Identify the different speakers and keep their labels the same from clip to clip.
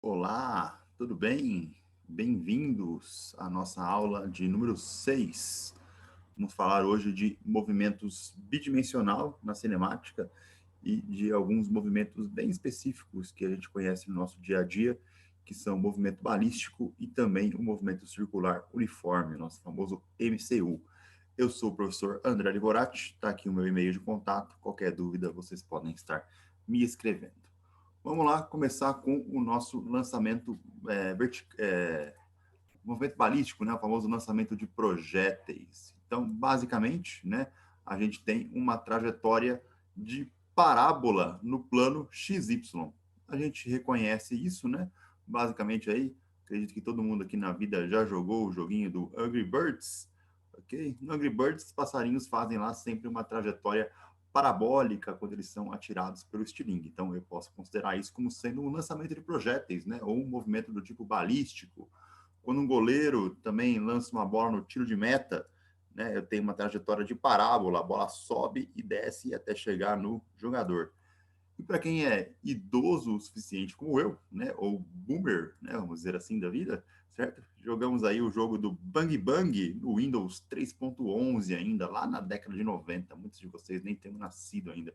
Speaker 1: Olá, tudo bem? Bem-vindos à nossa aula de número 6. Vamos falar hoje de movimentos bidimensional na cinemática e de alguns movimentos bem específicos que a gente conhece no nosso dia a dia, que são o movimento balístico e também o movimento circular uniforme, nosso famoso MCU. Eu sou o professor André Liborati, está aqui o meu e-mail de contato. Qualquer dúvida, vocês podem estar me escrevendo. Vamos lá começar com o nosso lançamento movimento balístico, né, o famoso lançamento de projéteis. Então, basicamente, né, a gente tem uma trajetória de parábola no plano XY. A gente reconhece isso, né? Basicamente aí, acredito que todo mundo aqui na vida já jogou o joguinho do Angry Birds, ok? No Angry Birds, os passarinhos fazem lá sempre uma trajetória parabólica quando eles são atirados pelo estilingue. Então, eu posso considerar isso como sendo um lançamento de projéteis, né? Ou um movimento do tipo balístico. Quando um goleiro também lança uma bola no tiro de meta, né, eu tenho uma trajetória de parábola, a bola sobe e desce até chegar no jogador. E para quem é idoso o suficiente como eu, né, ou boomer, né, vamos dizer assim, da vida, certo? Jogamos aí o jogo do Bang Bang no Windows 3.11 ainda, lá na década de 90. Muitos de vocês nem têm nascido ainda.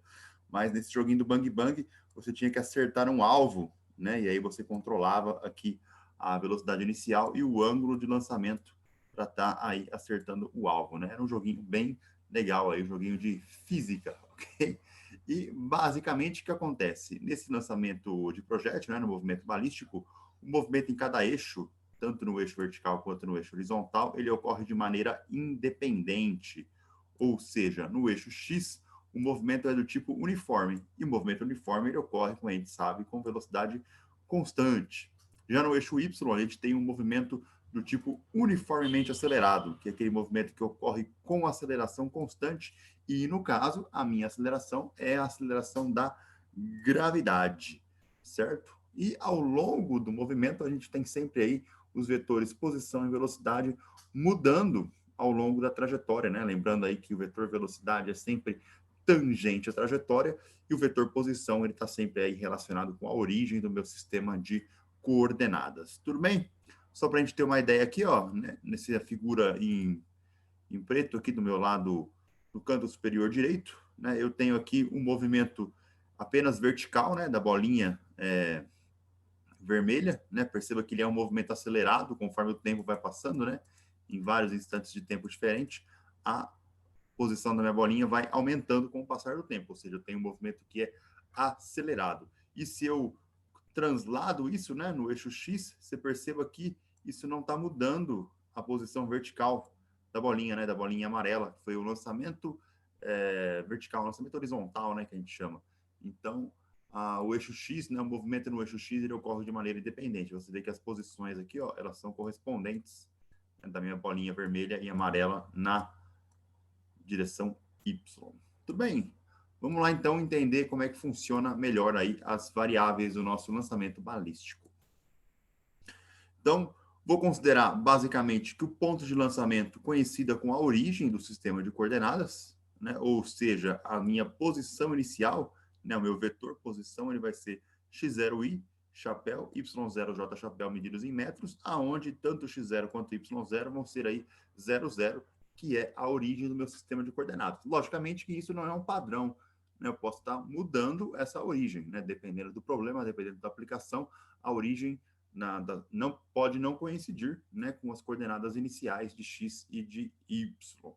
Speaker 1: Mas nesse joguinho do Bang Bang, você tinha que acertar um alvo, né? E aí você controlava aqui a velocidade inicial e o ângulo de lançamento para estar aí acertando o alvo, né? Era um joguinho bem legal aí, um joguinho de física, ok? E, basicamente, o que acontece? Nesse lançamento de projétil, né, no movimento balístico, o movimento em cada eixo, tanto no eixo vertical quanto no eixo horizontal, ele ocorre de maneira independente. Ou seja, no eixo X, o movimento é do tipo uniforme. E o movimento uniforme ele ocorre, como a gente sabe, com velocidade constante. Já no eixo Y, a gente tem um movimento do tipo uniformemente acelerado, que é aquele movimento que ocorre com aceleração constante e, no caso, a minha aceleração é a aceleração da gravidade, certo? E ao longo do movimento, a gente tem sempre aí os vetores posição e velocidade mudando ao longo da trajetória, né? Lembrando aí que o vetor velocidade é sempre tangente à trajetória e o vetor posição ele está sempre aí relacionado com a origem do meu sistema de coordenadas. Tudo bem? Só para a gente ter uma ideia aqui, ó, né? Nessa figura em preto aqui do meu lado, no canto superior direito, né? Eu tenho aqui um movimento apenas vertical, né? Da bolinha vermelha, né? Perceba que ele é um movimento acelerado conforme o tempo vai passando, né? Em vários instantes de tempo diferentes, a posição da minha bolinha vai aumentando com o passar do tempo, ou seja, eu tenho um movimento que é acelerado. E se eu translado isso, né, no eixo X, você perceba que isso não está mudando a posição vertical da bolinha, né, da bolinha amarela, que foi o lançamento vertical, o lançamento horizontal, né, que a gente chama. Então, o eixo X, né, o movimento no eixo X, ele ocorre de maneira independente. Você vê que as posições aqui, ó, elas são correspondentes, né, da minha bolinha vermelha e amarela na direção Y. Tudo bem? Vamos lá então entender como é que funciona melhor aí as variáveis do nosso lançamento balístico. Então, vou considerar basicamente que o ponto de lançamento coincida com a origem do sistema de coordenadas, né? Ou seja, a minha posição inicial, né? O meu vetor posição ele vai ser x0y chapéu, y0j chapéu medidos em metros, aonde tanto x0 quanto y0 vão ser aí 0, 0, que é a origem do meu sistema de coordenadas. Logicamente que isso não é um padrão, né? Eu posso estar mudando essa origem, né? Dependendo do problema, dependendo da aplicação, a origem não pode não coincidir, né, com as coordenadas iniciais de x e de y.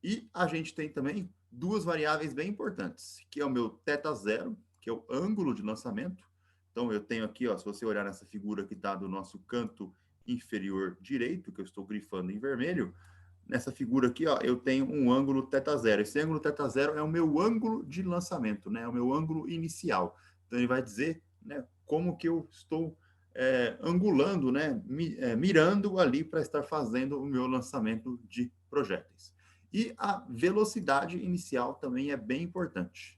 Speaker 1: E a gente tem também duas variáveis bem importantes, que é o meu θ zero, que é o ângulo de lançamento. Então eu tenho aqui, ó, se você olhar nessa figura que está do nosso canto inferior direito, que eu estou grifando em vermelho, nessa figura aqui, ó, eu tenho um ângulo θ zero. Esse ângulo θ zero é o meu ângulo de lançamento, né? É o meu ângulo inicial. Então ele vai dizer, né, como que eu estou angulando, né, mirando ali para estar fazendo o meu lançamento de projéteis. E a velocidade inicial também é bem importante.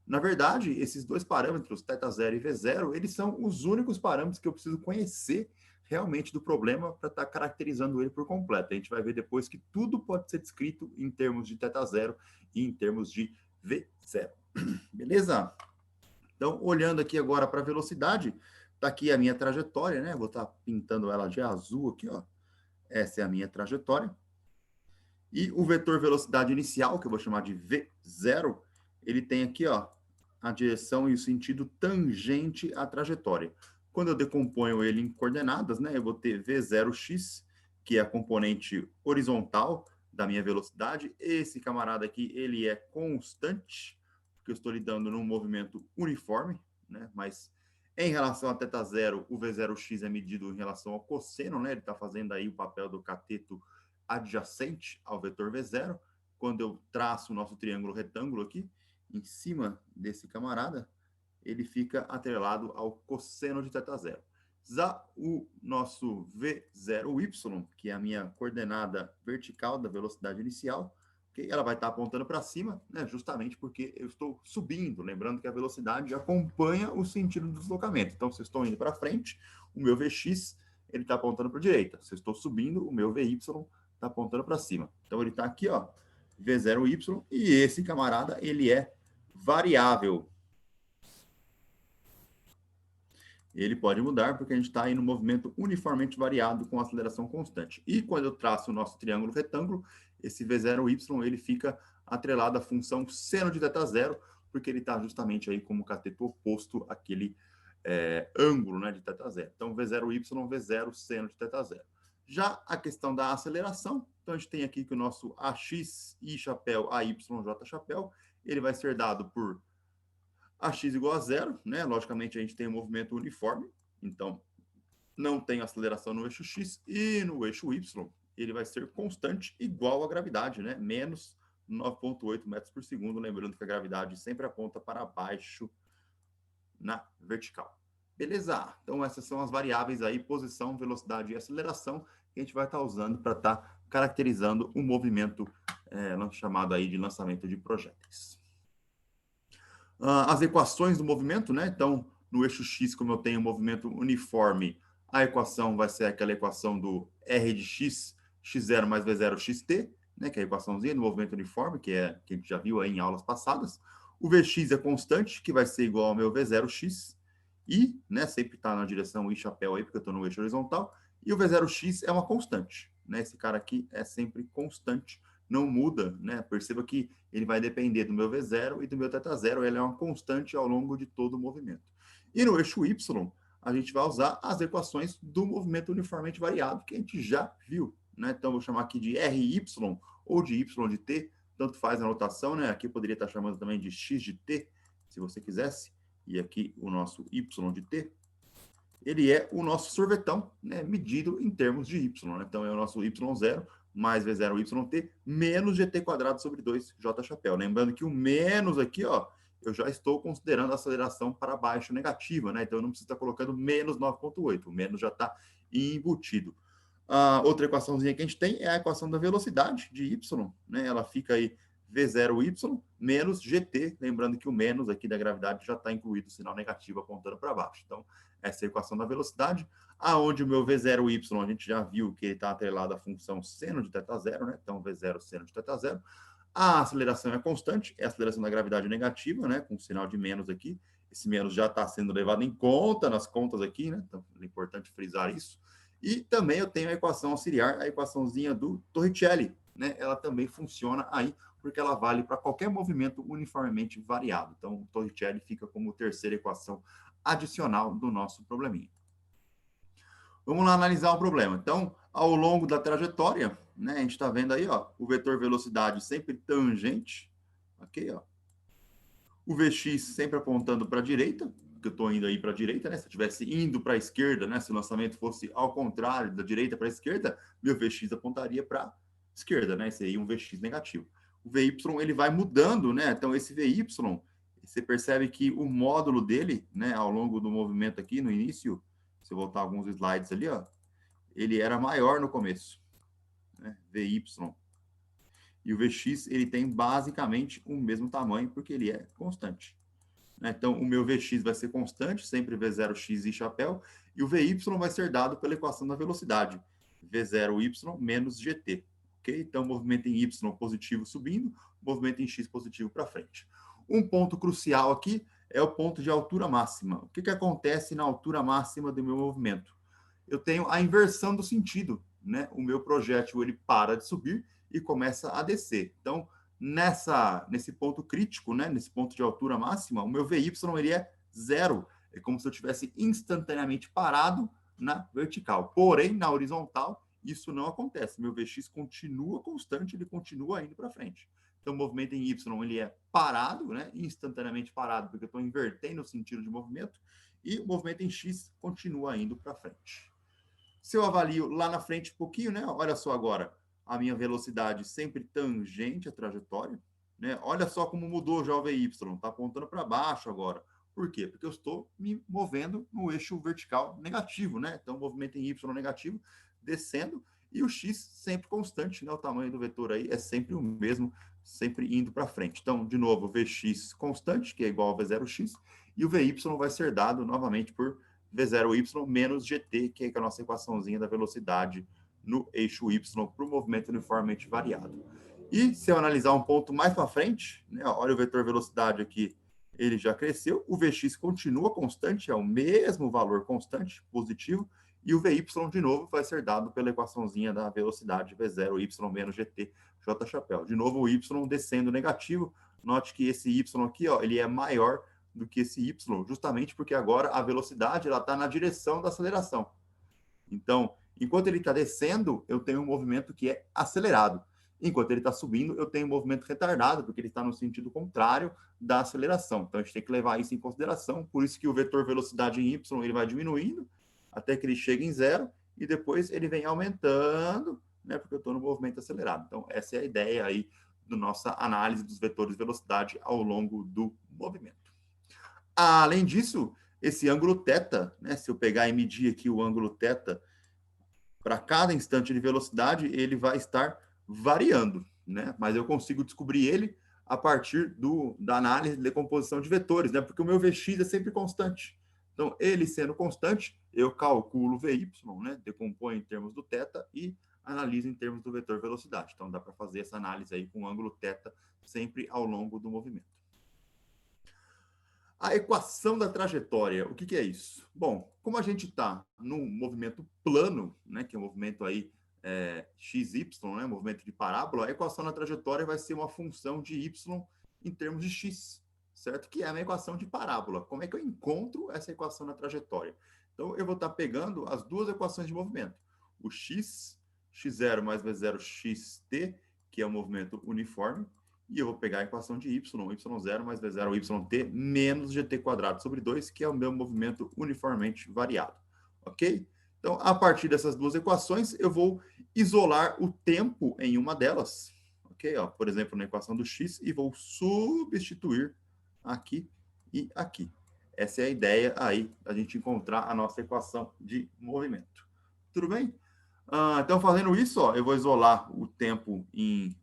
Speaker 1: Na verdade, esses dois parâmetros, θ0 e V0, eles são os únicos parâmetros que eu preciso conhecer realmente do problema para estar caracterizando ele por completo. A gente vai ver depois que tudo pode ser descrito em termos de θ0 e em termos de V0. Beleza? Então, olhando aqui agora para a velocidade, Tá aqui a minha trajetória, né? Vou estar pintando ela de azul aqui, ó. Essa é a minha trajetória. E o vetor velocidade inicial, que eu vou chamar de V0, ele tem aqui, ó, a direção e o sentido tangente à trajetória. Quando eu decomponho ele em coordenadas, né, eu vou ter V0x, que é a componente horizontal da minha velocidade. Esse camarada aqui, ele é constante, porque eu estou lidando num movimento uniforme, né, mas em relação a θ0, o V0x é medido em relação ao cosseno, né, ele está fazendo aí o papel do cateto adjacente ao vetor V0. Quando eu traço o nosso triângulo retângulo aqui, em cima desse camarada, ele fica atrelado ao cosseno de θ0. Já o nosso V0y, que é a minha coordenada vertical da velocidade inicial, okay? Ela vai estar apontando para cima, né, justamente porque eu estou subindo. Lembrando que a velocidade acompanha o sentido do deslocamento. Então, se eu estou indo para frente, o meu Vx ele está apontando para a direita. Se eu estou subindo, o meu Vy está apontando para cima. Então, ele está aqui, ó, V0y, e esse camarada, ele é variável. Ele pode mudar porque a gente está aí no movimento uniformemente variado com aceleração constante. E quando eu traço o nosso triângulo retângulo, esse V0y ele fica atrelado à função seno de θ0, porque ele está justamente aí como cateto oposto àquele ângulo, né, de θ0. Então, V0y, V0, seno de θ0. Já a questão da aceleração, então a gente tem aqui que o nosso AX, I chapéu, AY, J chapéu, ele vai ser dado por AX igual a zero, né? Logicamente a gente tem um movimento uniforme, então não tem aceleração no eixo X, e no eixo Y ele vai ser constante igual à gravidade, né? Menos 9,8 metros por segundo, lembrando que a gravidade sempre aponta para baixo na vertical. Beleza? Então essas são as variáveis aí, posição, velocidade e aceleração, que a gente vai estar usando para estar caracterizando o movimento chamado aí de lançamento de projéteis. As equações do movimento, né? Então, no eixo X, como eu tenho um movimento uniforme, a equação vai ser aquela equação do R de X, x0 mais V0 xt, né? Que é a equaçãozinha do movimento uniforme, que a gente já viu aí em aulas passadas. O Vx é constante, que vai ser igual ao meu V0x, e, né, sempre está na direção I chapéu aí, porque eu estou no eixo horizontal, e o V0x é uma constante, né? Esse cara aqui é sempre constante, não muda, né? Perceba que ele vai depender do meu V0 e do meu θ0, ele é uma constante ao longo de todo o movimento. E no eixo Y, a gente vai usar as equações do movimento uniformemente variado, que a gente já viu, né? Então, vou chamar aqui de RY ou de Y de T, tanto faz a notação, né? Aqui eu poderia estar chamando também de X de T, se você quisesse, e aqui o nosso Y de T, ele é o nosso sorvetão, né? Medido em termos de Y, né? Então, é o nosso Y0 mais V0YT, menos GT quadrado sobre 2J chapéu. Lembrando que o menos aqui, ó, eu já estou considerando a aceleração para baixo negativa, né? Então eu não preciso estar colocando menos 9,8, o menos já está embutido. A outra equaçãozinha que a gente tem é a equação da velocidade de Y, né? Ela fica aí V0Y menos GT, lembrando que o menos aqui da gravidade já está incluído o sinal negativo apontando para baixo. Então, essa é a equação da velocidade, aonde o meu V0Y, a gente já viu que ele está atrelado à função seno de θ0, né? Então, V0 seno de θ0. A aceleração é constante, é a aceleração da gravidade negativa, né? Com o sinal de menos aqui. Esse menos já está sendo levado em conta nas contas aqui, né? Então, é importante frisar isso. E também eu tenho a equação auxiliar, a equaçãozinha do Torricelli, né? Ela também funciona aí, porque ela vale para qualquer movimento uniformemente variado. Então, o Torricelli fica como terceira equação adicional do nosso probleminha. Vamos lá analisar o problema. Então, ao longo da trajetória, né, a gente está vendo aí, ó, o vetor velocidade sempre tangente, ok, ó. O Vx sempre apontando para a direita, porque eu estou indo aí para a direita, né? Se eu estivesse indo para a esquerda, né? Se o lançamento fosse ao contrário, da direita para a esquerda, meu Vx apontaria para a esquerda, né? Esse aí é um Vx negativo. O Vy, ele vai mudando, né? Então, esse Vy, você percebe que o módulo dele, né, ao longo do movimento aqui, no início, se eu voltar alguns slides ali, ó, ele era maior no começo, né? Vy. E o Vx, ele tem basicamente o mesmo tamanho, porque ele é constante. Então, o meu Vx vai ser constante, sempre V0x e chapéu, e o Vy vai ser dado pela equação da velocidade, V0y menos GT. Okay? Então, movimento em Y positivo subindo, movimento em X positivo para frente. Um ponto crucial aqui é o ponto de altura máxima. O que, que acontece na altura máxima do meu movimento? Eu tenho a inversão do sentido, né? O meu projétil ele para de subir e começa a descer. Então, nesse ponto crítico, né? Nesse ponto de altura máxima, o meu VY ele é zero. É como se eu tivesse instantaneamente parado na vertical. Porém, na horizontal, isso não acontece. Meu Vx continua constante, ele continua indo para frente. Então, o movimento em Y ele é parado, né? Instantaneamente parado, porque eu estou invertendo o sentido de movimento, e o movimento em X continua indo para frente. Se eu avalio lá na frente um pouquinho, né? Olha só agora, a minha velocidade sempre tangente à trajetória, né? Olha só como mudou já o VY, está apontando para baixo agora. Por quê? Porque eu estou me movendo no eixo vertical negativo, né? Então, o movimento em Y negativo, descendo, e o X sempre constante, né? O tamanho do vetor aí é sempre o mesmo, sempre indo para frente. Então, de novo, Vx constante, que é igual a V0x, e o Vy vai ser dado novamente por V0y menos gt, que é a nossa equaçãozinha da velocidade no eixo y para o movimento uniformemente variado. E se eu analisar um ponto mais para frente, né, olha o vetor velocidade aqui, ele já cresceu, o Vx continua constante, é o mesmo valor constante, positivo, e o Vy, de novo, vai ser dado pela equaçãozinha da velocidade V0y menos gt, J chapéu. De novo, o y descendo negativo, note que esse y aqui, ó, ele é maior do que esse y, justamente porque agora a velocidade está na direção da aceleração. Então, enquanto ele está descendo, eu tenho um movimento que é acelerado. Enquanto ele está subindo, eu tenho um movimento retardado, porque ele está no sentido contrário da aceleração. Então, a gente tem que levar isso em consideração. Por isso que o vetor velocidade em y ele vai diminuindo até que ele chegue em zero e depois ele vem aumentando, né, porque eu estou no movimento acelerado. Então, essa é a ideia aí da nossa análise dos vetores de velocidade ao longo do movimento. Além disso, esse ângulo θ, né, se eu pegar e medir aqui o ângulo θ, para cada instante de velocidade, ele vai estar variando, né? Mas eu consigo descobrir ele a partir da análise de decomposição de vetores, né? Porque o meu Vx é sempre constante. Então, ele sendo constante, eu calculo o Vy, né? Decomponho em termos do θ e analiso em termos do vetor velocidade. Então, dá para fazer essa análise aí com o ângulo θ sempre ao longo do movimento. A equação da trajetória, o que, que é isso? Bom, como a gente está num movimento plano, né, que é um movimento aí XY, né, movimento de parábola, a equação da trajetória vai ser uma função de Y em termos de X, certo? Que é uma equação de parábola. Como é que eu encontro essa equação da trajetória? Então, eu vou estar pegando as duas equações de movimento. O X, x0 mais v0 xt, que é o movimento uniforme, e eu vou pegar a equação de y, y0 mais v0 yt menos gt quadrado sobre 2, que é o meu movimento uniformemente variado. Ok? Então, a partir dessas duas equações, eu vou isolar o tempo em uma delas. Ok? Ó, por exemplo, na equação do x, e vou substituir aqui e aqui. Essa é a ideia aí, a gente encontrar a nossa equação de movimento. Tudo bem? Então, fazendo isso, ó, eu vou isolar o tempo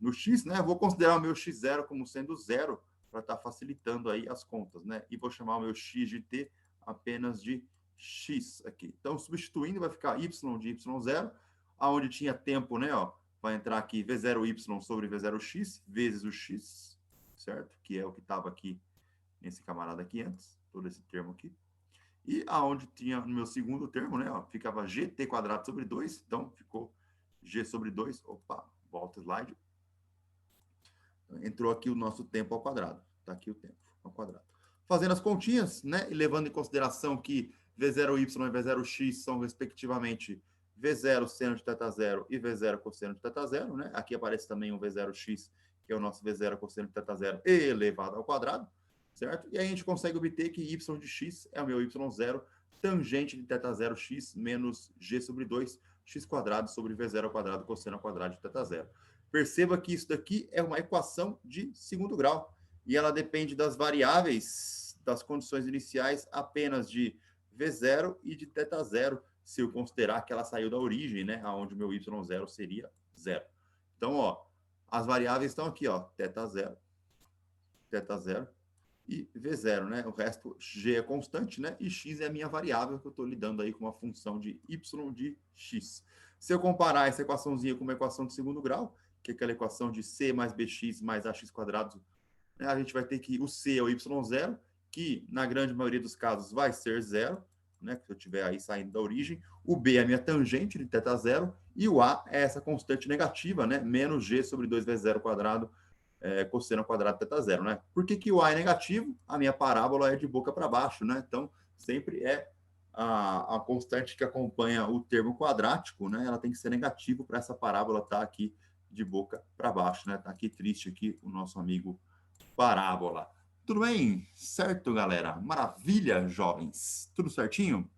Speaker 1: no x, né? Vou considerar o meu x0 como sendo zero, para estar facilitando aí as contas, né? E vou chamar o meu x de t apenas de x aqui. Então, substituindo, vai ficar y de y0, aonde tinha tempo, né? Ó, vai entrar aqui v0y sobre v0x, vezes o x, certo? Que é o que estava aqui nesse camarada aqui antes, todo esse termo aqui. E aonde tinha no meu segundo termo, né, ó, ficava gt quadrado sobre 2, então ficou g sobre 2. Opa, volta o slide. Entrou aqui o nosso tempo ao quadrado. Está aqui o tempo ao quadrado. Fazendo as continhas, né, e levando em consideração que v0y e v0x são, respectivamente, v0 seno de θ0 e v0 cosseno de θ0, né? Aqui aparece também o v0x, que é o nosso v0 cosseno de θ0 elevado ao quadrado, certo? E aí a gente consegue obter que y de x é o meu y0 tangente de θ0x menos g sobre 2, x quadrado sobre v0 ao quadrado cosseno ao quadrado de θ0. Perceba que isso daqui é uma equação de segundo grau e ela depende das variáveis das condições iniciais apenas de v0 e de θ0, se eu considerar que ela saiu da origem, né, aonde o meu y0 seria zero. Então, ó, as variáveis estão aqui, ó, θ0 e v0, né? O resto, g é constante, né? E x é a minha variável que eu estou lidando aí com uma função de y de x. Se eu comparar essa equaçãozinha com uma equação de segundo grau, que é aquela equação de c mais bx mais ax quadrado, né? A gente vai ter que o c é o y0 que na grande maioria dos casos vai ser zero, né? Se eu estiver aí saindo da origem. O B é a minha tangente de θ0, e o A é essa constante negativa, né? Menos G sobre 2 vezes zero quadrado, cosseno quadrado de θ0, né? Por que o A é negativo? A minha parábola é de boca para baixo, né? Então, sempre é a constante que acompanha o termo quadrático, né? Ela tem que ser negativo para essa parábola estar aqui de boca para baixo, né? Tá aqui triste aqui o nosso amigo parábola. Tudo bem? Certo, galera? Maravilha, jovens. Tudo certinho?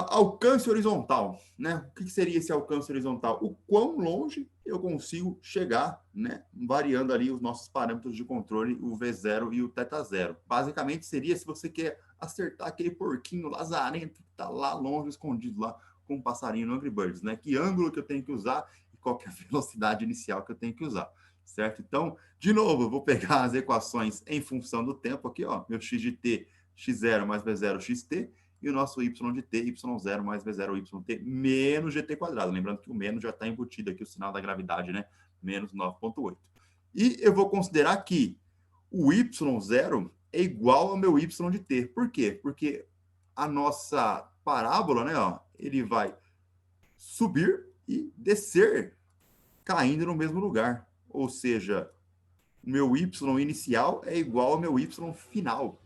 Speaker 1: Alcance horizontal, né? O que seria esse alcance horizontal? O quão longe eu consigo chegar, né? Variando ali os nossos parâmetros de controle, o V0 e o θ0. Basicamente seria se você quer acertar aquele porquinho lazarento que está lá longe, escondido lá com um passarinho no Angry Birds, né? Que ângulo que eu tenho que usar e qual que é a velocidade inicial que eu tenho que usar, certo? Então, de novo, eu vou pegar as equações em função do tempo aqui, ó, meu x de t, x0 mais v0, xt, e o nosso y de t, y0 mais v0, yt, menos gt quadrado. Lembrando que o menos já está embutido aqui, o sinal da gravidade, né? Menos 9,8. E eu vou considerar que o y0 é igual ao meu y de t. Por quê? Porque a nossa parábola, né, ó, ele vai subir e descer, caindo no mesmo lugar. Ou seja, o meu y inicial é igual ao meu y final.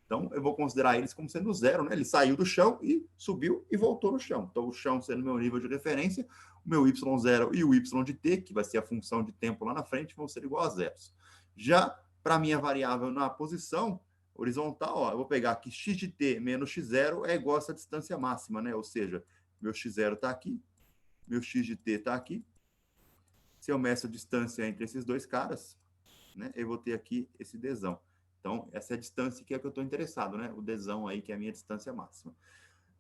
Speaker 1: Então, eu vou considerar eles como sendo zero, né? Ele saiu do chão e subiu e voltou no chão. Então, o chão sendo meu nível de referência, o meu y0 e o y de t, que vai ser a função de tempo lá na frente, vão ser igual a zeros. Já para a minha variável na posição horizontal, ó, eu vou pegar que x de t menos x0 é igual a essa distância máxima, né? Ou seja, meu x0 está aqui, meu x de t está aqui. Se eu meço a distância entre esses dois caras, né, eu vou ter aqui esse dzão. Então, essa é a distância que é que eu estou interessado, né? O dzão aí, que é a minha distância máxima.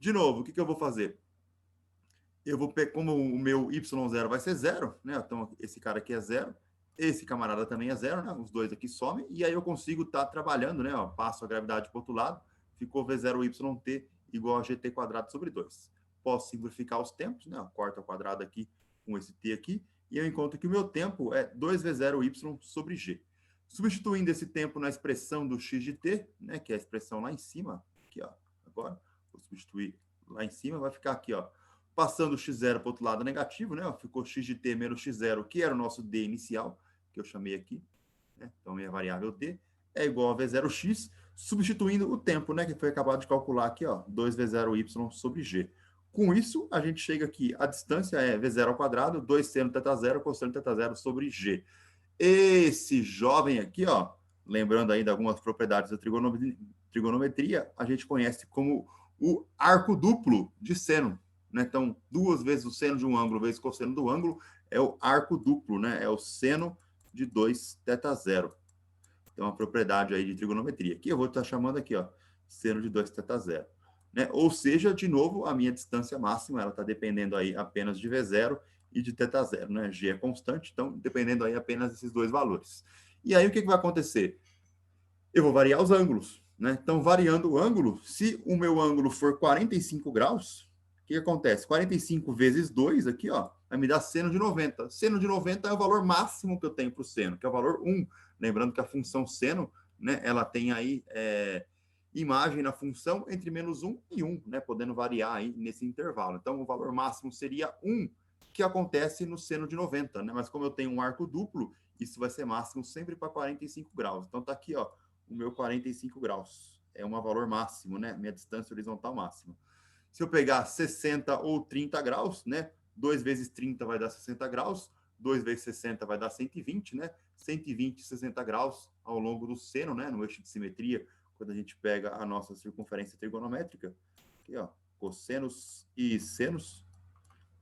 Speaker 1: De novo, o que eu vou fazer? Eu vou pegar, como o meu y0 vai ser zero, né? Então, esse cara aqui é zero, esse camarada também é zero, né? Os dois aqui somem, e aí eu consigo estar trabalhando, né? Ó, passo a gravidade para o outro lado, ficou v0yt igual a gt quadrado sobre 2. Posso simplificar os tempos, né? Ó, corta ao quadrado aqui com esse t aqui, e eu encontro que o meu tempo é 2v0y sobre g. Substituindo esse tempo na expressão do x de t, né, que é a expressão lá em cima, aqui, ó, agora, vou substituir lá em cima, vai ficar aqui, ó, passando o x0 para o outro lado negativo, né, ó, ficou x de t menos x0, que era o nosso d inicial, que eu chamei aqui, né, então minha variável d é igual a v0x, substituindo o tempo, né, que foi acabado de calcular aqui, ó, 2v0y sobre g. Com isso, a gente chega aqui, a distância é v0 ao quadrado, 2 seno θ0, cosseno θ0 sobre g. Esse jovem aqui, ó, lembrando ainda algumas propriedades da trigonometria, a gente conhece como o arco duplo de seno, né? Então, duas vezes o seno de um ângulo vezes o cosseno do ângulo é o arco duplo, né? É o seno de 2 θ0. Então, uma propriedade aí de trigonometria. Aqui eu vou estar chamando aqui, ó, seno de 2 θ0. Né? Ou seja, de novo, a minha distância máxima, ela está dependendo aí apenas de V0 e de θ0, né? G é constante, então dependendo aí apenas desses dois valores. E aí o que vai acontecer? Eu vou variar os ângulos, né? Então, variando o ângulo, se o meu ângulo for 45 graus, o que acontece? 45 vezes 2 aqui, ó, vai me dar seno de 90. Seno de 90 é o valor máximo que eu tenho para o seno, que é o valor 1. Lembrando que a função seno, né, ela tem aí imagem na função entre menos 1 e 1, né, podendo variar aí nesse intervalo. Então, o valor máximo seria 1, que acontece no seno de 90, né? Mas como eu tenho um arco duplo, isso vai ser máximo sempre para 45 graus. Então, tá aqui, ó, o meu 45 graus. É um valor máximo, né? Minha distância horizontal máxima. Se eu pegar 60 ou 30 graus, né? 2 vezes 30 vai dar 60 graus, 2 vezes 60 vai dar 120, né? 120 e 60 graus ao longo do seno, né? No eixo de simetria, quando a gente pega a nossa circunferência trigonométrica. Aqui, ó, cossenos e senos.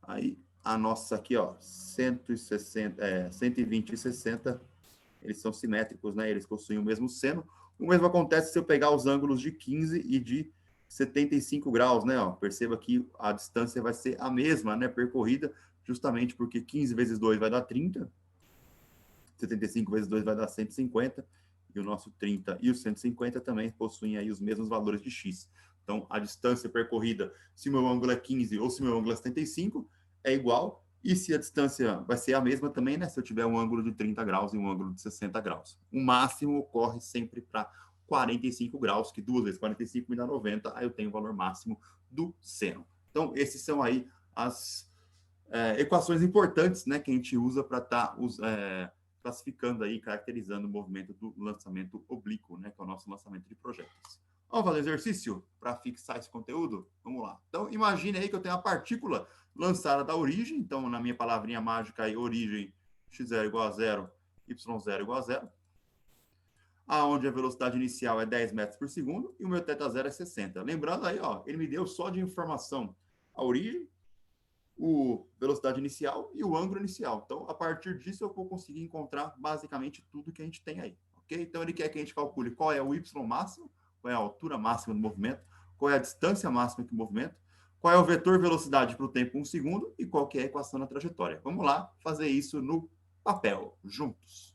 Speaker 1: Aí, a nossa aqui, ó, 160, 120 e 60, eles são simétricos, né? Eles possuem o mesmo seno. O mesmo acontece se eu pegar os ângulos de 15 e de 75 graus, né? Ó, perceba que a distância vai ser a mesma, né? Percorrida, justamente porque 15 vezes 2 vai dar 30, 75 vezes 2 vai dar 150, e o nosso 30 e o 150 também possuem aí os mesmos valores de x. Então, a distância percorrida, se o meu ângulo é 15 ou se o meu ângulo é 75, é igual, E se a distância vai ser a mesma também, né? Se eu tiver um ângulo de 30 graus e um ângulo de 60 graus. O máximo ocorre sempre para 45 graus, que 2 vezes 45 me dá 90, aí eu tenho o valor máximo do seno. Então, esses são aí as equações importantes, né, que a gente usa para estar classificando aí, caracterizando o movimento do lançamento oblíquo, né, que é o nosso lançamento de projéteis. Vamos fazer exercício para fixar esse conteúdo? Vamos lá. Então, imagine aí que eu tenho a partícula lançada da origem. Então, na minha palavrinha mágica aí, origem, x0 igual a 0, y0 igual a 0. Aonde a velocidade inicial é 10 metros por segundo e o meu θ0 é 60. Lembrando aí, ó, ele me deu só de informação a origem, a velocidade inicial e o ângulo inicial. Então, a partir disso, eu vou conseguir encontrar basicamente tudo que a gente tem aí. Ok? Então, ele quer que a gente calcule qual é o y máximo, qual é a altura máxima do movimento, qual é a distância máxima do movimento, qual é o vetor velocidade para o tempo 1 segundo e qual que é a equação da trajetória. Vamos lá fazer isso no papel, juntos.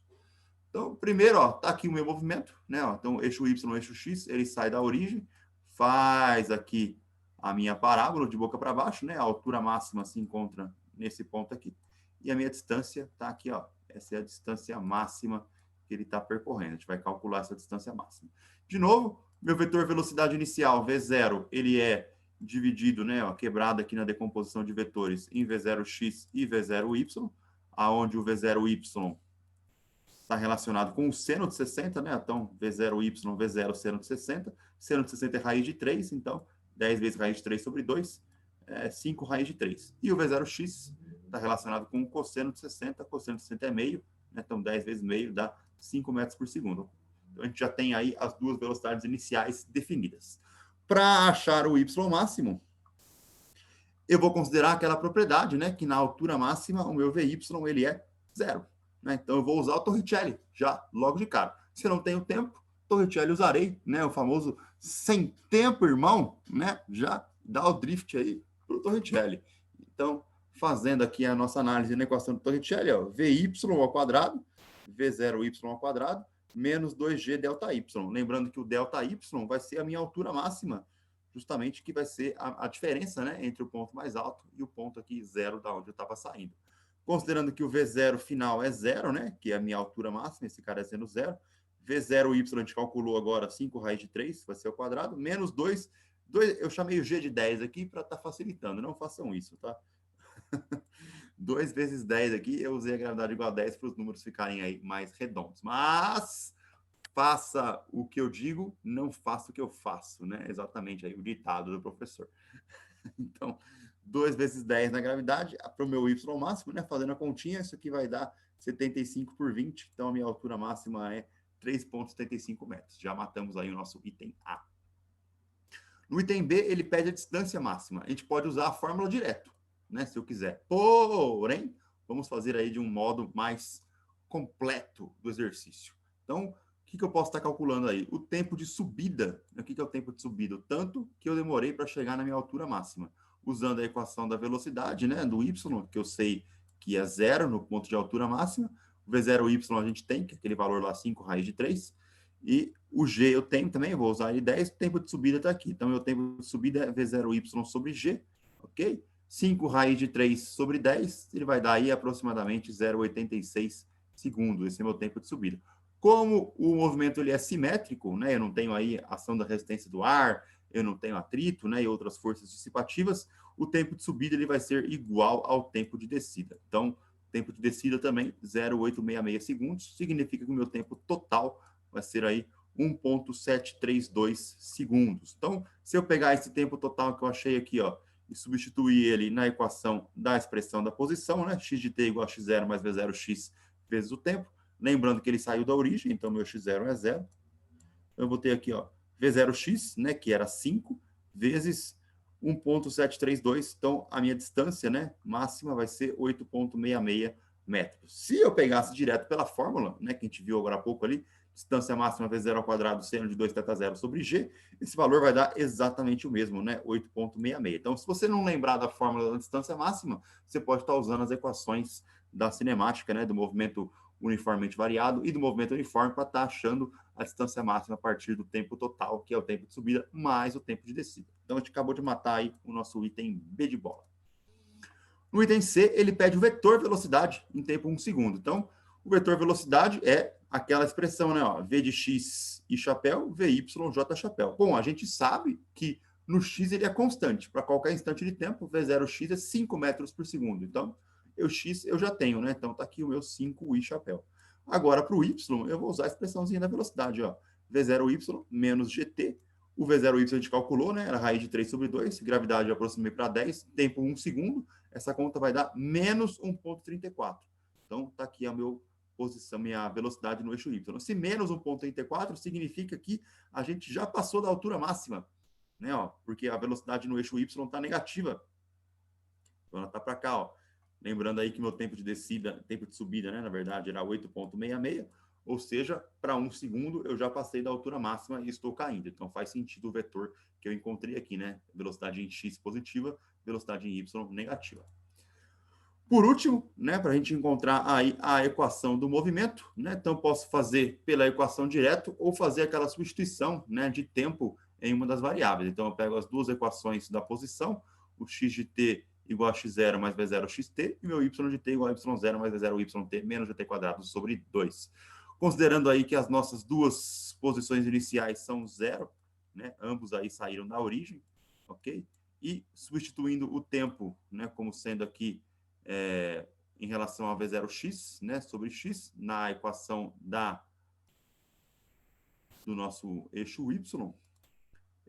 Speaker 1: Então, primeiro, ó, tá aqui o meu movimento, né? Ó, então, eixo Y, eixo X, ele sai da origem, faz aqui a minha parábola de boca para baixo, né? A altura máxima se encontra nesse ponto aqui. E a minha distância está aqui, ó. Essa é a distância máxima que ele está percorrendo. A gente vai calcular essa distância máxima. De novo, meu vetor velocidade inicial, V0, ele é dividido, né? Ó, quebrado aqui na decomposição de vetores em V0x e V0y, aonde o V0y está relacionado com o seno de 60, né? Então, V0y, V0, seno de 60. Seno de 60 é raiz de 3, então 10 vezes raiz de 3 sobre 2 é 5 raiz de 3. E o V0x está relacionado com o cosseno de 60, cosseno de 60 é meio, né? Então 10 vezes meio dá 5 metros por segundo. Então a gente já tem aí as duas velocidades iniciais definidas. Para achar o y máximo, eu vou considerar aquela propriedade, né? Que na altura máxima o meu Vy ele é zero. Né? Então eu vou usar o Torricelli já logo de cara. Se eu não tenho tempo, Torricelli usarei, né? O famoso sem tempo, irmão, né? Já dá o drift aí para o Torricelli. Então, fazendo aqui a nossa análise na equação do Torricelli, ó, Vy ao quadrado, V0y ao quadrado, menos 2G delta y. Lembrando que o delta y vai ser a minha altura máxima, justamente que vai ser a diferença, né, entre o ponto mais alto e o ponto aqui zero da onde eu estava saindo. Considerando que o V0 final é zero, né, que é a minha altura máxima, esse cara é sendo zero, V0y a gente calculou agora 5 raiz de 3, vai ser o quadrado, menos 2, eu chamei o G de 10 aqui para estar facilitando, não façam isso, tá? 2 vezes 10 aqui, eu usei a gravidade igual a 10 para os números ficarem aí mais redondos. Mas faça o que eu digo, não faça o que eu faço, né? Exatamente aí o ditado do professor. Então, 2 vezes 10 na gravidade, para o meu y máximo, né? Fazendo a continha, isso aqui vai dar 75 por 20. Então, a minha altura máxima é 3,75 metros. Já matamos aí o nosso item A. No item B, ele pede a distância máxima. A gente pode usar a fórmula direto, né? Se eu quiser. Porém, vamos fazer aí de um modo mais completo do exercício. Então, o que eu posso estar calculando aí? O tempo de subida. O que é o tempo de subida? O tanto que eu demorei para chegar na minha altura máxima. Usando a equação da velocidade, né? Do y, que eu sei que é zero no ponto de altura máxima. O V0y a gente tem, que é aquele valor lá, 5 raiz de 3. E o G eu tenho também, eu vou usar ele 10, o tempo de subida está aqui. Então, meu tempo de subida é V0y sobre G, ok? 5 raiz de 3 sobre 10, ele vai dar aí aproximadamente 0,86 segundos. Esse é meu tempo de subida. Como o movimento ele é simétrico, né? Eu não tenho aí ação da resistência do ar, eu não tenho atrito, né? E outras forças dissipativas, o tempo de subida ele vai ser igual ao tempo de descida. Então, tempo de descida também, 0,866 segundos, significa que o meu tempo total vai ser aí 1,732 segundos. Então, se eu pegar esse tempo total que eu achei aqui, ó, e substituir ele na equação da expressão da posição, né? X de t igual a x0 mais v0x vezes o tempo. Lembrando que ele saiu da origem, então meu x0 é 0. Eu vou ter aqui, ó, v0x, né, que era 5, vezes 1,732. Então, a minha distância, né, máxima vai ser 8,66 metros. Se eu pegasse direto pela fórmula, né, que a gente viu agora há pouco ali, distância máxima V0 ao quadrado seno de 2θ0 sobre G, esse valor vai dar exatamente o mesmo, né? 8,66. Então, se você não lembrar da fórmula da distância máxima, você pode estar usando as equações da cinemática, né? Do movimento uniformemente variado e do movimento uniforme para estar achando a distância máxima a partir do tempo total, que é o tempo de subida, mais o tempo de descida. Então, a gente acabou de matar aí o nosso item B de bola. No item C, ele pede o vetor velocidade em tempo 1 segundo. Então, o vetor velocidade é aquela expressão, né? Ó, V de x e chapéu, VY, J chapéu. Bom, a gente sabe que no x ele é constante. Para qualquer instante de tempo, V0x é 5 metros por segundo. Então, o x eu já tenho, né? Então, está aqui o meu 5i chapéu. Agora, para o y, eu vou usar a expressãozinha da velocidade, ó. V0y menos gt. O V0y a gente calculou, né? Era raiz de 3 sobre 2. Gravidade eu aproximei para 10. Tempo 1 segundo. Essa conta vai dar menos 1,34. Então, está aqui a minha velocidade no eixo Y. Se menos 1,34 significa que a gente já passou da altura máxima, né? Ó, porque a velocidade no eixo Y está negativa. Então, ela está para cá, ó. Lembrando aí que meu tempo de descida, tempo de subida, né, na verdade, era 8,66, ou seja, para 1 segundo eu já passei da altura máxima e estou caindo. Então faz sentido o vetor que eu encontrei aqui, né? Velocidade em x positiva, velocidade em y negativa. Por último, né, para a gente encontrar aí a equação do movimento, né? Então posso fazer pela equação direto ou fazer aquela substituição, né, de tempo em uma das variáveis. Então eu pego as duas equações da posição, o x de t igual a x0 mais v0 xt, e meu y de t igual a y0 mais v0 yt menos gt quadrado sobre 2. Considerando aí que as nossas duas posições iniciais são zero, né? Ambos aí saíram da origem, ok? E substituindo o tempo, né, como sendo aqui em relação a V0x, né, sobre x, na equação do nosso eixo y,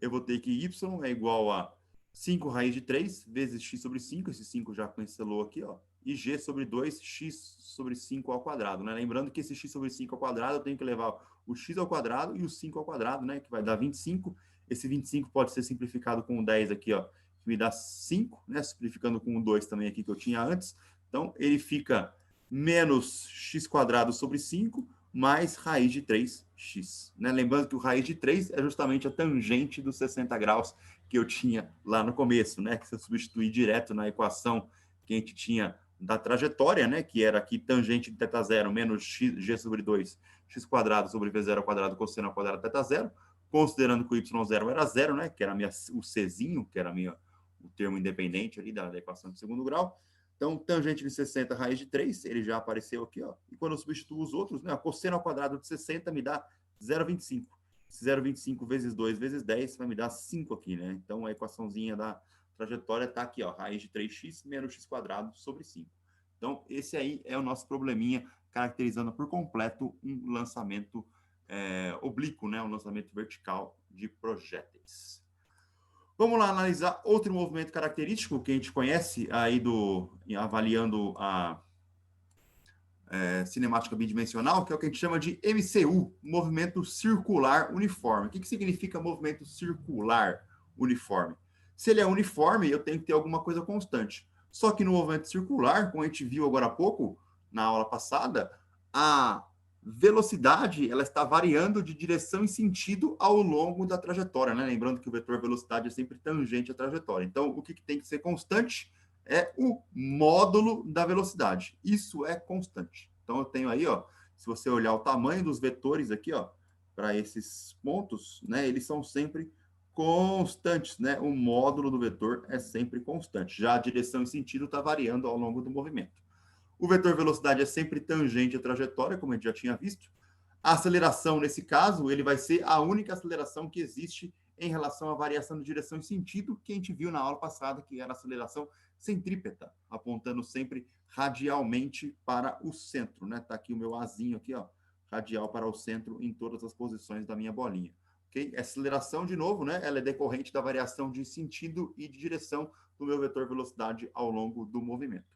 Speaker 1: eu vou ter que y é igual a 5 raiz de 3 vezes x sobre 5, esse 5 já cancelou aqui, ó, e g sobre 2, x sobre 5 ao quadrado, né? Lembrando que esse x sobre 5 ao quadrado, eu tenho que levar o x ao quadrado e o 5 ao quadrado, né, que vai dar 25. Esse 25 pode ser simplificado com o 10 aqui, ó, que me dá 5, né, simplificando com o 2 também aqui que eu tinha antes. Então, ele fica menos x quadrado sobre 5 mais raiz de 3x. Né? Lembrando que o raiz de 3 é justamente a tangente dos 60 graus que eu tinha lá no começo, né? Que se eu substituir direto na equação que a gente tinha da trajetória, né? Que era aqui tangente de θ zero menos g sobre 2, x quadrado sobre v0 ao quadrado cosseno ao quadrado θ zero, considerando que o y0 era zero, né? Que era o czinho, que era o termo independente ali da equação de segundo grau. Então, tangente de 60, raiz de 3, ele já apareceu aqui, ó. E quando eu substituo os outros, né, a cosseno ao quadrado de 60 me dá 0,25. Esse 0,25 vezes 2 vezes 10 vai me dar 5 aqui, né? Então, a equaçãozinha da trajetória está aqui, ó, raiz de 3x menos x quadrado sobre 5. Então, esse aí é o nosso probleminha, caracterizando por completo um lançamento oblíquo, né? Um lançamento vertical de projéteis. Vamos lá analisar outro movimento característico que a gente conhece aí avaliando a cinemática bidimensional, que é o que a gente chama de MCU, movimento circular uniforme. O que significa movimento circular uniforme? Se ele é uniforme, eu tenho que ter alguma coisa constante. Só que no movimento circular, como a gente viu agora há pouco, na aula passada, a velocidade ela está variando de direção e sentido ao longo da trajetória, né? Lembrando que o vetor velocidade é sempre tangente à trajetória. Então, o que tem que ser constante é o módulo da velocidade. Isso é constante. Então, eu tenho aí, ó, se você olhar o tamanho dos vetores aqui, ó, para esses pontos, né? Eles são sempre constantes, né? O módulo do vetor é sempre constante. Já a direção e sentido está variando ao longo do movimento. O vetor velocidade é sempre tangente à trajetória, como a gente já tinha visto. A aceleração, nesse caso, ele vai ser a única aceleração que existe em relação à variação de direção e sentido que a gente viu na aula passada, que era a aceleração centrípeta, apontando sempre radialmente para o centro, né? Tá aqui o meu azinho aqui, ó, radial para o centro em todas as posições da minha bolinha. Okay? A aceleração, de novo, né? Ela é decorrente da variação de sentido e de direção do meu vetor velocidade ao longo do movimento.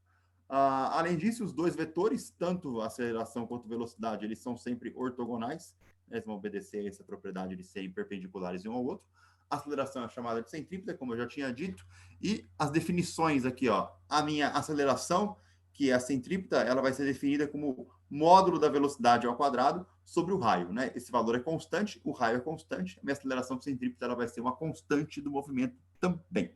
Speaker 1: Além disso, os dois vetores, tanto a aceleração quanto a velocidade, eles são sempre ortogonais, eles vão obedecer a essa propriedade de serem perpendiculares um ao outro. A aceleração é chamada de centrípeta, como eu já tinha dito, e as definições aqui, ó, a minha aceleração, que é a centrípeta, ela vai ser definida como módulo da velocidade ao quadrado sobre o raio, né? Esse valor é constante, o raio é constante, a minha aceleração centrípeta ela vai ser uma constante do movimento também.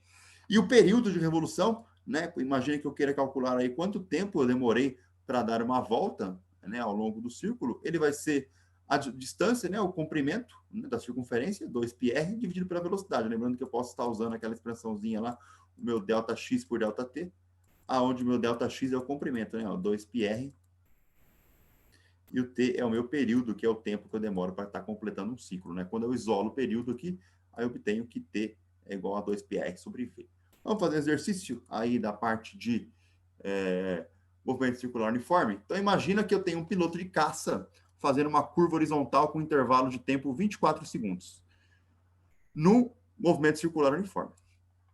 Speaker 1: E o período de revolução, né? Imagine que eu queira calcular aí quanto tempo eu demorei para dar uma volta, né, ao longo do círculo, ele vai ser a distância, né, o comprimento, né, da circunferência, 2πr, dividido pela velocidade. Lembrando que eu posso estar usando aquela expressãozinha lá, o meu ΔX por ΔT. aonde o meu ΔX é o comprimento, né? O 2πr. E o T é o meu período, que é o tempo que eu demoro para estar completando um ciclo, né? Quando eu isolo o período aqui, aí eu obtenho que T é igual a 2πr sobre V. Vamos fazer um exercício aí da parte de movimento circular uniforme. Então, imagina que eu tenho um piloto de caça fazendo uma curva horizontal com intervalo de tempo 24 segundos no movimento circular uniforme.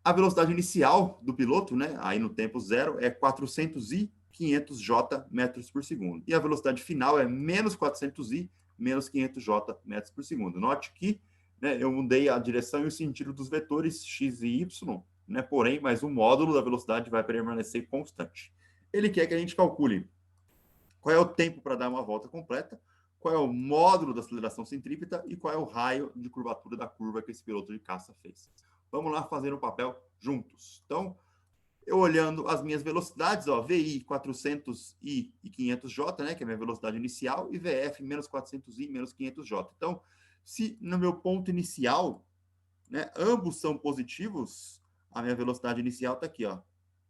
Speaker 1: A velocidade inicial do piloto, né, aí no tempo zero, é 400 e 500 J metros por segundo. E a velocidade final é menos 400 e menos 500 J metros por segundo. Note que, né, eu mudei a direção e o sentido dos vetores x e y, né, porém, mas o módulo da velocidade vai permanecer constante. Ele quer que a gente calcule qual é o tempo para dar uma volta completa, qual é o módulo da aceleração centrípeta e qual é o raio de curvatura da curva que esse piloto de caça fez. Vamos lá fazer o papel juntos. Então, eu olhando as minhas velocidades, ó, VI 400 e 500 J, né, que é a minha velocidade inicial, e VF menos 400 e menos 500 J. Então, se no meu ponto inicial, né, ambos são positivos, a minha velocidade inicial está aqui, ó,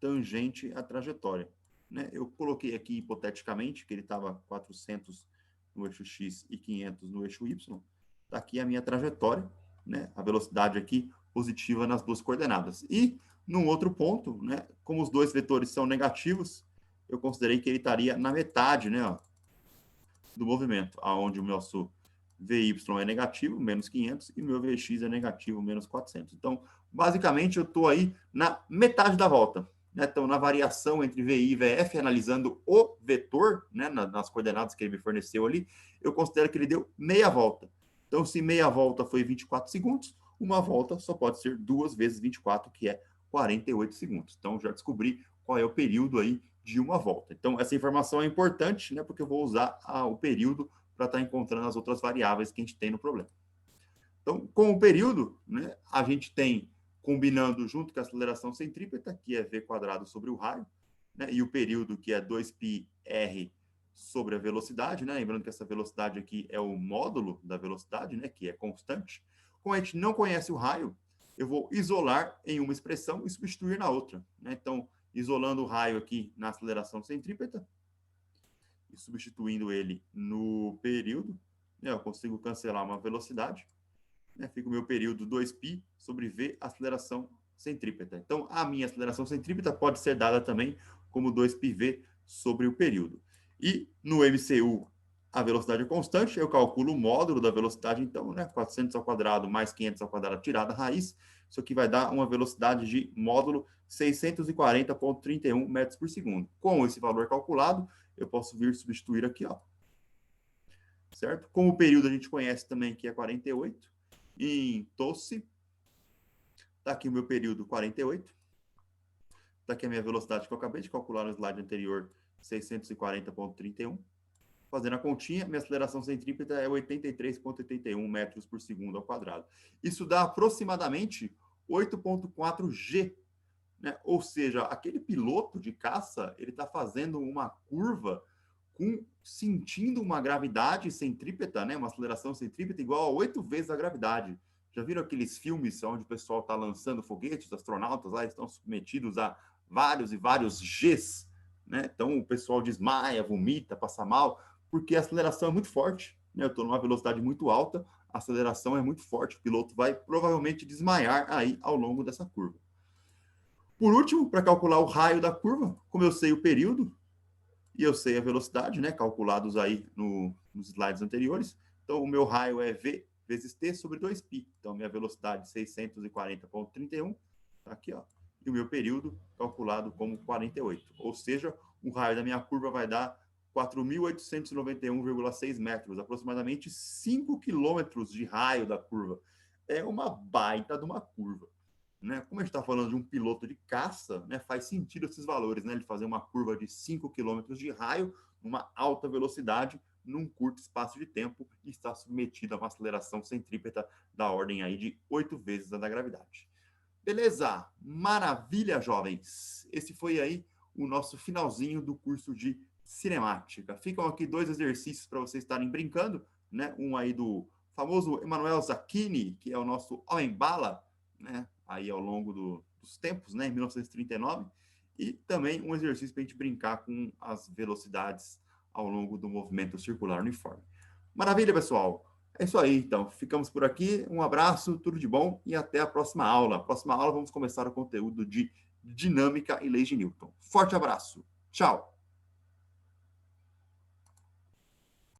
Speaker 1: tangente à trajetória. Né? Eu coloquei aqui hipoteticamente que ele estava 400 no eixo X e 500 no eixo Y. Está aqui a minha trajetória, né? A velocidade aqui positiva nas duas coordenadas. E, num outro ponto, né, como os dois vetores são negativos, eu considerei que ele estaria na metade, né, ó, do movimento, aonde o nosso VY é negativo, menos 500, e o meu VX é negativo, menos 400. Então, basicamente, eu estou aí na metade da volta. Né? Então, na variação entre VI e VF, analisando o vetor, né, nas coordenadas que ele me forneceu ali, eu considero que ele deu meia volta. Então, se meia volta foi 24 segundos, uma volta só pode ser 2 vezes 24, que é 48 segundos. Então, já descobri qual é o período aí de uma volta. Então, essa informação é importante, né, porque eu vou usar o período para estar encontrando as outras variáveis que a gente tem no problema. Então, com o período, né, a gente tem, combinando junto com a aceleração centrípeta, que é v quadrado sobre o raio, né, e o período, que é 2πr sobre a velocidade, né, lembrando que essa velocidade aqui é o módulo da velocidade, né, que é constante. Como a gente não conhece o raio, eu vou isolar em uma expressão e substituir na outra. Né? Então, isolando o raio aqui na aceleração centrípeta e substituindo ele no período, né, eu consigo cancelar uma velocidade, né, fica o meu período 2π sobre v, aceleração centrípeta. Então, a minha aceleração centrípeta pode ser dada também como 2πv sobre o período. E no MCU, a velocidade é constante, eu calculo o módulo da velocidade, então, né, 400 ao quadrado mais 500 ao quadrado tirada a raiz, isso aqui vai dar uma velocidade de módulo 640,31 metros por segundo. Com esse valor calculado, eu posso vir substituir aqui, ó. Certo? Com o período a gente conhece também que é 48, em Tosse, está aqui o meu período 48, está aqui a minha velocidade que eu acabei de calcular no slide anterior, 640,31. Fazendo a continha, minha aceleração centrípeta é 83,81 metros por segundo ao quadrado. Isso dá aproximadamente 8,4 G, né? Ou seja, aquele piloto de caça, ele está fazendo uma curva sentindo uma gravidade centrípeta, né? Uma aceleração centrípeta igual a 8 vezes a gravidade. Já viram aqueles filmes onde o pessoal está lançando foguetes, os astronautas lá estão submetidos a vários e vários Gs, né? Então o pessoal desmaia, vomita, passa mal, porque a aceleração é muito forte, né? Eu estou numa velocidade muito alta, a aceleração é muito forte, o piloto vai provavelmente desmaiar aí ao longo dessa curva. Por último, para calcular o raio da curva, como eu sei o período e eu sei a velocidade, né, calculados aí nos slides anteriores, então o meu raio é v vezes t sobre 2π. Então, minha velocidade 640,31, tá aqui, ó, e o meu período calculado como 48. Ou seja, o raio da minha curva vai dar 4.891,6 metros, aproximadamente 5 quilômetros de raio da curva. É uma baita de uma curva. Né? Como a gente está falando de um piloto de caça, né, faz sentido esses valores, né? Ele fazer uma curva de 5 km de raio, numa alta velocidade, num curto espaço de tempo, e está submetido a uma aceleração centrípeta da ordem aí de 8 vezes a da gravidade. Beleza? Maravilha, jovens! Esse foi aí o nosso finalzinho do curso de cinemática. Ficam aqui 2 exercícios para vocês estarem brincando, né? Um aí do famoso Emanuel Zacchini, que é o nosso homem-bala, né? Aí ao longo dos tempos, né, em 1939, e também um exercício para a gente brincar com as velocidades ao longo do movimento circular uniforme. Maravilha, pessoal! É isso aí, então. Ficamos por aqui. Um abraço, tudo de bom e até a próxima aula. Próxima aula vamos começar o conteúdo de dinâmica e leis de Newton. Forte abraço. Tchau!